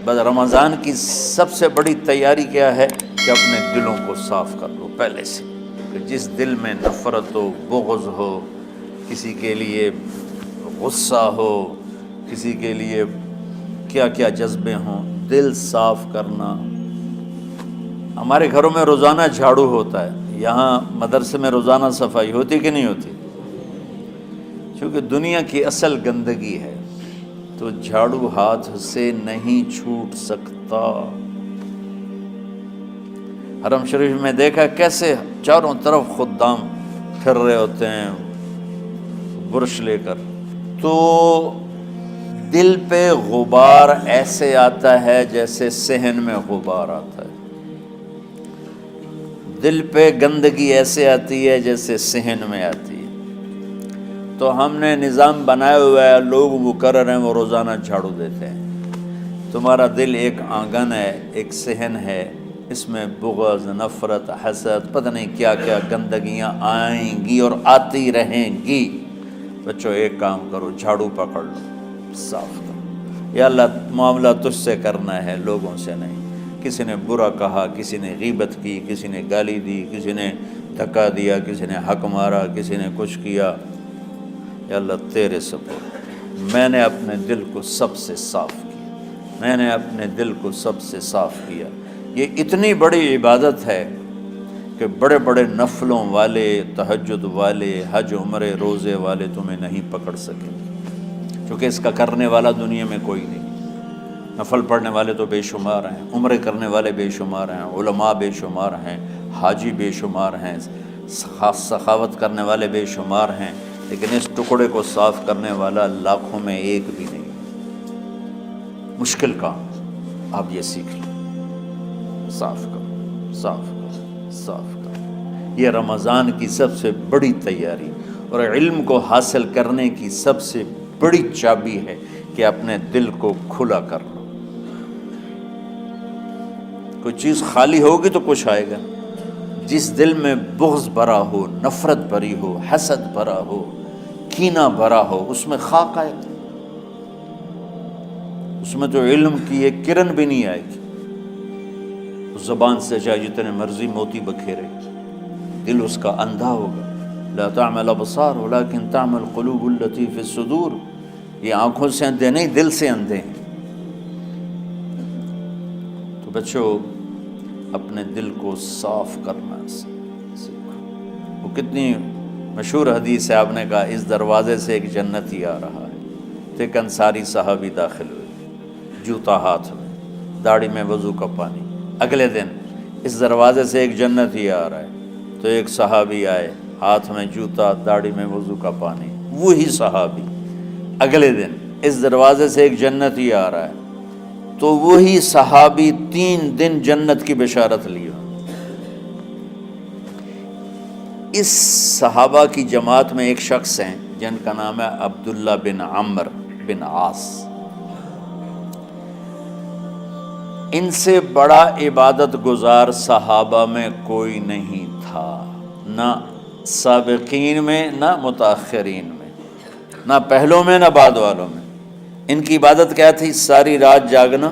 بس رمضان کی سب سے بڑی تیاری کیا ہے کہ اپنے دلوں کو صاف کر لو پہلے سے، کہ جس دل میں نفرت ہو، بغض ہو، کسی کے لیے غصہ ہو، کسی کے لیے کیا کیا جذبے ہوں، دل صاف کرنا۔ ہمارے گھروں میں روزانہ جھاڑو ہوتا ہے، یہاں مدرسے میں روزانہ صفائی ہوتی کہ نہیں ہوتی؟ چونکہ دنیا کی اصل گندگی ہے تو جھاڑو ہاتھ سے نہیں چھوٹ سکتا۔ حرم شریف میں دیکھا کیسے چاروں طرف خدام پھر رہے ہوتے ہیں برش لے کر، تو دل پہ غبار ایسے آتا ہے جیسے صحن میں غبار آتا ہے، دل پہ گندگی ایسے آتی ہے جیسے صحن میں آتی ہے۔ تو ہم نے نظام بنایا ہوا ہے، لوگ مقرر ہیں، وہ روزانہ جھاڑو دیتے ہیں۔ تمہارا دل ایک آنگن ہے، ایک صحن ہے، اس میں بغض، نفرت، حسد، پتہ نہیں کیا کیا گندگیاں آئیں گی اور آتی رہیں گی۔ بچوں ایک کام کرو، جھاڑو پکڑ لو، صاف کرو۔ یا اللہ معاملہ تجھ سے کرنا ہے، لوگوں سے نہیں۔ کسی نے برا کہا، کسی نے غیبت کی، کسی نے گالی دی، کسی نے دھکا دیا، کسی نے حق مارا، کسی نے کچھ کیا، یا اللہ تیرے سپرد، میں نے اپنے دل کو سب سے صاف کیا، میں نے اپنے دل کو سب سے صاف کیا۔ یہ اتنی بڑی عبادت ہے کہ بڑے بڑے نفلوں والے، تہجد والے، حج عمرے روزے والے تمہیں نہیں پکڑ سکیں گے، کیونکہ اس کا کرنے والا دنیا میں کوئی نہیں۔ نفل پڑھنے والے تو بے شمار ہیں، عمرے کرنے والے بے شمار ہیں، علماء بے شمار ہیں، حاجی بے شمار ہیں، سخاوت کرنے والے بے شمار ہیں، لیکن اس ٹکڑے کو صاف کرنے والا لاکھوں میں ایک بھی نہیں۔ مشکل کام، آپ یہ سیکھ لیں، صاف کرو، صاف کرو، صاف کرو۔ یہ رمضان کی سب سے بڑی تیاری اور علم کو حاصل کرنے کی سب سے بڑی چابی ہے کہ اپنے دل کو کھلا کر لو۔ کوئی چیز خالی ہوگی تو کچھ آئے گا۔ جس دل میں بغض بھرا ہو، نفرت بھری ہو، حسد بھرا ہو، کینہ بھرا ہو، اس میں خاک آئے گا، اس میں تو علم کی ایک کرن بھی نہیں آئے گی۔ اس زبان سے چاہے جتنے مرضی موتی بکھیرے، دل اس کا اندھا ہوگا۔ لا تعمى الابصار ولكن تعمى القلوب التي في الصدور۔ یہ آنکھوں سے اندھے نہیں، دل سے اندھے ہیں۔ تو بچوں اپنے دل کو صاف کرنا سیکھو۔ وہ کتنی مشہور حدیث ہے، آپ نے کہا اس دروازے سے ایک جنتی آ رہا ہے، تو ایک انصاری صحابی داخل ہوئے، جوتا ہاتھ میں، داڑھی میں وضو کا پانی۔ اگلے دن اس دروازے سے ایک جنتی آ رہا ہے، تو ایک صحابی آئے، ہاتھ میں جوتا، داڑھی میں وضو کا پانی۔ وہی صحابی اگلے دن اس دروازے سے ایک جنتی آ رہا ہے، تو وہی صحابی 3 دن جنت کی بشارت لیا۔ اس صحابہ کی جماعت میں ایک شخص ہیں جن کا نام ہے عبداللہ بن عمرو بن عاص۔ ان سے بڑا عبادت گزار صحابہ میں کوئی نہیں تھا، نہ سابقین میں نہ متاخرین میں، نہ پہلوں میں نہ بعد والوں میں۔ ان کی عبادت کیا تھی؟ ساری رات جاگنا،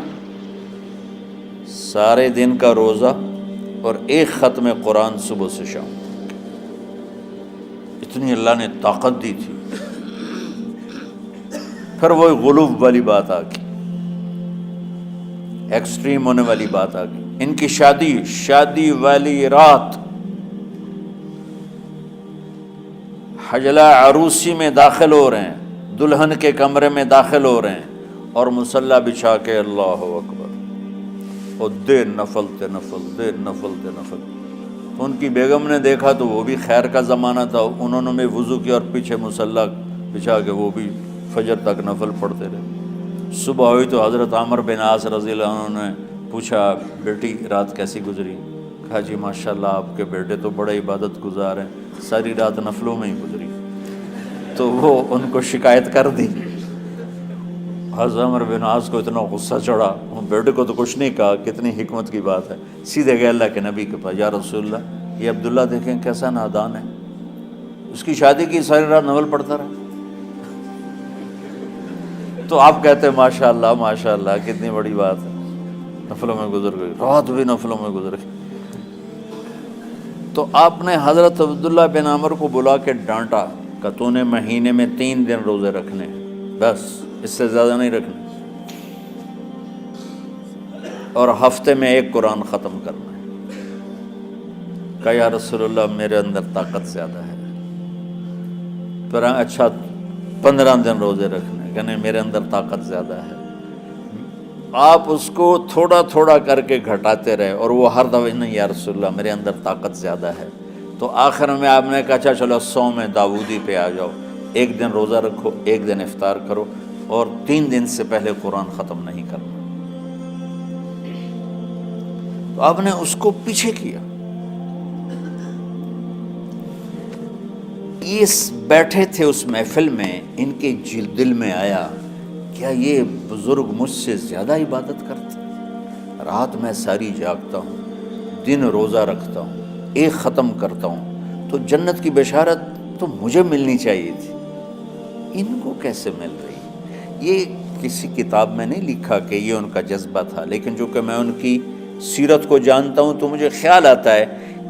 سارے دن کا روزہ، اور ایک ختم قرآن صبح سے شام۔ اتنی اللہ نے طاقت دی تھی۔ پھر وہ غلوب والی بات آ گئی، ایکسٹریم ہونے والی بات آ گئی۔ ان کی شادی والی رات حجلہ عروسی میں داخل ہو رہے ہیں، دلہن کے کمرے میں داخل ہو رہے ہیں، اور مصلی بچھا کے اللہ اکبر، اور دیر نفل تے نفل، دیر نفل تے نفل۔ تو ان کی بیگم نے دیکھا تو وہ بھی خیر کا زمانہ تھا، انہوں نے بھی وضو کیا اور پیچھے مصلی بچھا کے وہ بھی فجر تک نفل پڑھتے رہے۔ صبح ہوئی تو حضرت عمرو بن عاص رضی اللہ عنہ نے پوچھا، بیٹی رات کیسی گزری؟ کہا جی ماشاءاللہ آپ کے بیٹے تو بڑے عبادت گزار ہیں، ساری رات نفلوں میں ہی گزری۔ تو وہ ان کو شکایت کر دی۔ حضرت عمرو بن عاص کو اتنا غصہ چڑھا، بیٹے کو تو کچھ نہیں کہا، کتنی حکمت کی بات ہے، سیدھے گئے اللہ کے نبی کے پاس، یا رسول اللہ یہ عبداللہ دیکھیں کیسا نادان ہے، اس کی شادی کی ساری رات نفل پڑھتا رہا۔ تو آپ کہتے ہیں ماشاءاللہ ماشاءاللہ کتنی بڑی بات ہے۔ نفلوں میں گزر گئی، رات بھی نفلوں میں گزر گئی۔ تو آپ نے حضرت عبداللہ بن عمر کو بلا کے ڈانٹا کہ تو نے مہینے میں 3 دن روزے رکھنے ہیں، بس اس سے زیادہ نہیں رکھنے، اور ہفتے میں 1 قرآن ختم کرنا ہے۔ کہا یا رسول اللہ میرے اندر طاقت زیادہ ہے۔ پھر اچھا 15 دن روزے رکھنے، کہ نہیں میرے اندر طاقت زیادہ ہے۔ آپ اس کو تھوڑا تھوڑا کر کے گھٹاتے رہے، اور وہ ہر دفعہ نہیں یا رسول اللہ میرے اندر طاقت زیادہ ہے۔ تو آخر میں آپ نے کہا اچھا چلو صوم داؤدی پہ آ جاؤ، 1 دن روزہ رکھو، 1 دن افطار کرو، اور 3 دن سے پہلے قرآن ختم نہیں کرنا۔ تو آپ نے اس کو پیچھے کیا۔ یہ بیٹھے تھے اس محفل میں، ان کے دل میں آیا کیا یہ بزرگ مجھ سے زیادہ عبادت کرتے؟ رات میں ساری جاگتا ہوں، دن روزہ رکھتا ہوں، 1 ختم کرتا ہوں، تو جنت کی بشارت تو مجھے ملنی چاہیے تھی، ان کو کیسے مل رہی؟ یہ کسی کتاب میں نہیں لکھا کہ یہ ان کا جذبہ تھا، لیکن جو کہ میں ان کی سیرت کو جانتا ہوں تو مجھے خیال آتا ہے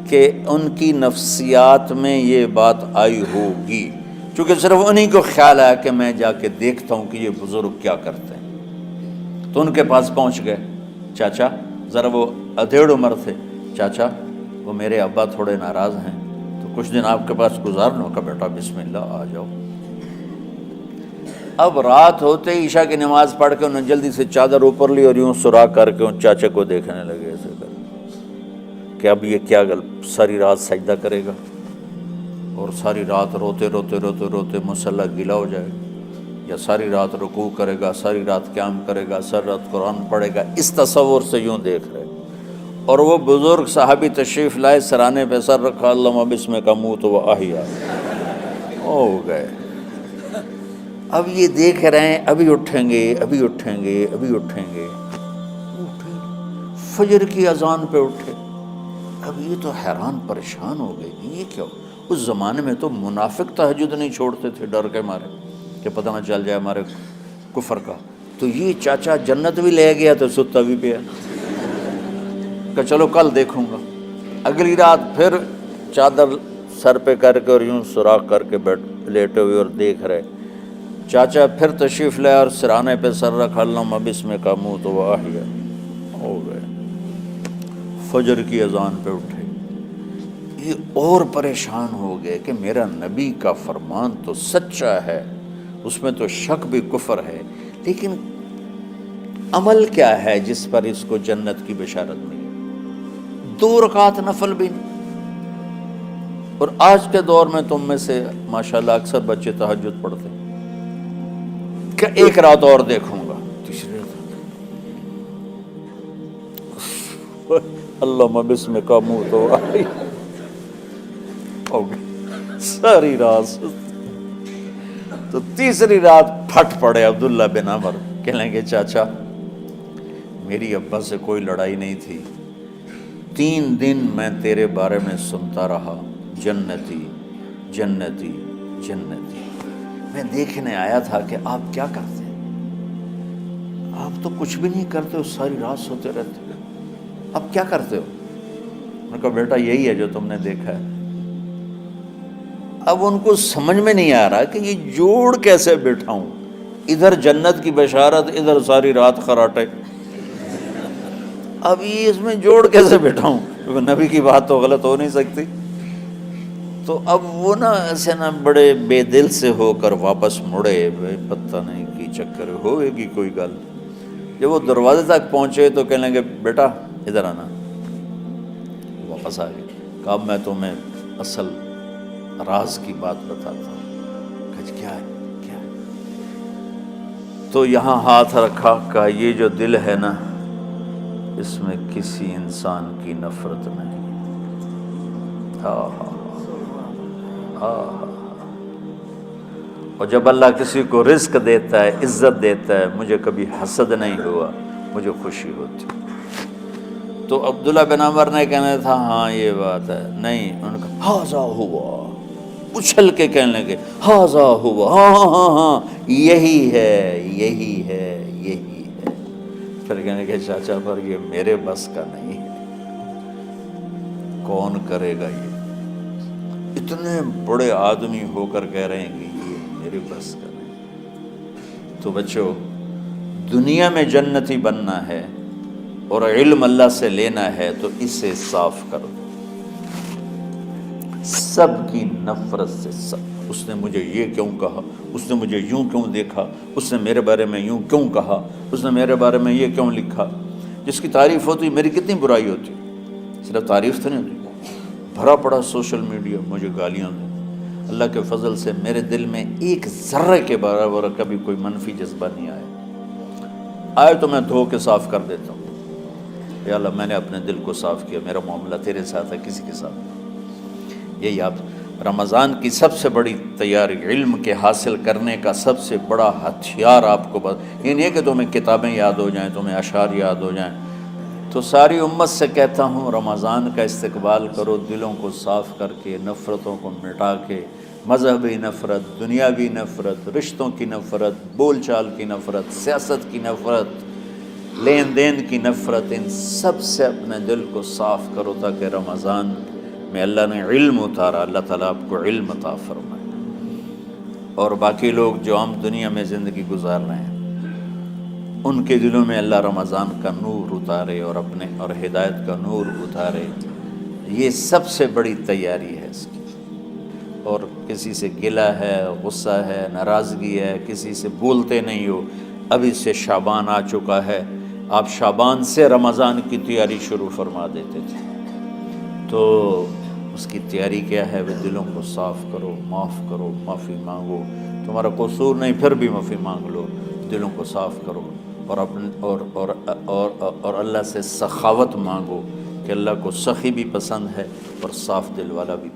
کہ ان کی نفسیات میں یہ بات آئی ہوگی، چونکہ صرف انہی کو خیال آیا کہ میں جا کے دیکھتا ہوں کہ یہ بزرگ کیا کرتے ہیں۔ تو ان کے پاس پہنچ گئے، چاچا ذرا، وہ ادھیڑ عمر تھے، چاچا وہ میرے ابا تھوڑے ناراض ہیں، تو کچھ دن آپ کے پاس گزار لوں کا، بیٹا بسم اللہ آ جاؤ۔ اب رات ہوتے ہی عشاء کی نماز پڑھ کے انہوں نے جلدی سے چادر اوپر لی اور یوں سراغ کر کے ان چاچے کو دیکھنے لگے ایسے کر کہ اب یہ کیا ساری رات سجدہ کرے گا، اور ساری رات روتے روتے روتے روتے مصلی گیلا ہو جائے گا، یا ساری رات رکوع کرے گا، ساری رات قیام کرے گا، ساری رات قرآن پڑھے گا، اس تصور سے یوں دیکھ رہے۔ اور وہ بزرگ صحابی تشریف لائے، سرانے پہ سر رکھا، اللہم بسمک اموت و احیا، ہو گئے۔ اب یہ دیکھ رہے ہیں ابھی اٹھیں گے، ابھی اٹھیں گے، ابھی اٹھیں گے، اٹھے فجر کی اذان پہ اٹھے۔ اب یہ تو حیران پریشان ہو گئے کہ یہ کیا؟ اس زمانے میں تو منافق تہجد نہیں چھوڑتے تھے ڈر کے مارے کہ پتہ نہ چل جائے ہمارے کفر کا، تو یہ چاچا جنت بھی لے گیا تو ستا بھی پیا کہ چلو کل دیکھوں گا۔ اگلی رات پھر چادر سر پہ کر کے اور یوں سوراخ کر کے لیٹے ہوئے اور دیکھ رہے۔ چاچا پھر تشریف لے اور سرانے پہ سر رکھا، اللہم بسمک اموت و احیا، ہو گئے۔ فجر کی اذان پہ اٹھے، یہ اور پریشان ہو گئے کہ میرا نبی کا فرمان تو سچا ہے، اس میں تو شک بھی کفر ہے، لیکن عمل کیا ہے جس پر اس کو جنت کی بشارت ملی؟ 2 رکعت نفل بھی نہیں۔ اور آج کے دور میں تم میں سے ماشاءاللہ اکثر بچے تہجد پڑھتے ہیں کہ 1 رات اور دیکھوں گا، تیسری رات اللہم بسمک اموت و احیا، ہو گئی ساری رات۔ تو تیسری رات پھٹ پڑے عبداللہ بن عمر، کہنے لگے چاچا میری ابا سے کوئی لڑائی نہیں تھی، 3 دن میں تیرے بارے میں سنتا رہا، جنتی جنتی جنتی۔ میں دیکھنے آیا تھا کہ آپ کیا کرتے ہیں، آپ تو کچھ بھی نہیں کرتے ہو، ساری رات سوتے رہتے ہو، اب کیا کرتے ہو؟ میں نے کہا بیٹا یہی ہے جو تم نے دیکھا ہے۔ اب ان کو سمجھ میں نہیں آ رہا کہ یہ جوڑ کیسے بٹھاؤں، ادھر جنت کی بشارت، ادھر ساری رات خراٹے، اب یہ اس میں جوڑ کیسے بٹھاؤں، کیونکہ نبی کی بات تو غلط ہو نہیں سکتی۔ تو اب وہ ایسے بڑے بے دل سے ہو کر واپس مڑے، پتہ نہیں کی چکر ہوئے گی کوئی گل۔ جب وہ دروازے تک پہنچے تو کہنے لگے بیٹا ادھر آنا، واپس آ گئے۔ کہا میں تمہیں اصل راز کی بات بتاتا ہوں۔ کہا کیا ہے کیا ہے؟ تو یہاں ہاتھ رکھا، کہا یہ جو دل ہے نا، اس میں کسی انسان کی نفرت نہیں۔ ہاں ہاں ہاں۔ اور جب اللہ کسی کو رزق دیتا ہے، عزت دیتا ہے، مجھے کبھی حسد نہیں ہوا، مجھے خوشی ہوتی۔ تو عبداللہ بن عمر نے کہنا تھا ہاں یہ بات ہے، نہیں، انہوں نے کہا ہاذا ہوا، اچھل کے کہنے لگے ہاذا ہوا، ہاں ہاں ہاں ہاں، یہی ہے یہی ہے یہی ہے۔ پھر کہنے کہ چاچا پر یہ میرے بس کا نہیں ہے، کون کرے گا یہ؟ اتنے بڑے آدمی ہو کر کہہ رہے ہیں کہ یہ میرے بس کا نہیں۔ تو بچوں، دنیا میں جنتی بننا ہے اور علم اللہ سے لینا ہے تو اسے صاف کر دو، سب کی نفرت سے۔ سب، اس نے مجھے یہ کیوں کہا، اس نے مجھے یوں کیوں دیکھا، اس نے میرے بارے میں یوں کیوں کہا، اس نے میرے بارے میں یہ کیوں لکھا۔ جس کی تعریف ہوتی میری کتنی برائی ہوتی، صرف تعریف تو نہیں ہوتی، بھرا پڑا سوشل میڈیا مجھے گالیاں دیں۔ اللہ کے فضل سے میرے دل میں ایک ذرے کے برابر کبھی کوئی منفی جذبہ نہیں آیا تو میں دھو کے صاف کر دیتا ہوں، یا اللہ میں نے اپنے دل کو صاف کیا، میرا معاملہ تیرے ساتھ ہے، کسی کے ساتھ نہیں۔ یہی آپ رمضان کی سب سے بڑی تیاری، علم کے حاصل کرنے کا سب سے بڑا ہتھیار آپ کو یہ نہیں ہے کہ تمہیں کتابیں یاد ہو جائیں، تمہیں اشعار یاد ہو جائیں۔ تو ساری امت سے کہتا ہوں رمضان کا استقبال کرو، دلوں کو صاف کر کے، نفرتوں کو مٹا کے، مذہبی نفرت، دنیاوی نفرت، رشتوں کی نفرت، بول چال کی نفرت، سیاست کی نفرت، لین دین کی نفرت، ان سب سے اپنے دل کو صاف کرو تاکہ رمضان میں اللہ نے علم اتارا، اللہ تعالیٰ آپ کو علم عطا فرمائے، اور باقی لوگ جو عام دنیا میں زندگی گزار رہے ہیں ان کے دلوں میں اللہ رمضان کا نور اتارے اور ہدایت کا نور اتارے۔ یہ سب سے بڑی تیاری ہے اس کی۔ اور کسی سے گلہ ہے، غصہ ہے، ناراضگی ہے، کسی سے بولتے نہیں ہو، ابھی سے شعبان آ چکا ہے، آپ شعبان سے رمضان کی تیاری شروع فرما دیتے تھے۔ تو اس کی تیاری کیا ہے؟ وہ دلوں کو صاف کرو، معاف کرو، معافی مانگو، تمہارا قصور نہیں پھر بھی معافی مانگ لو، دلوں کو صاف کرو، اور اللہ سے سخاوت مانگو کہ اللہ کو سخی بھی پسند ہے اور صاف دل والا بھی۔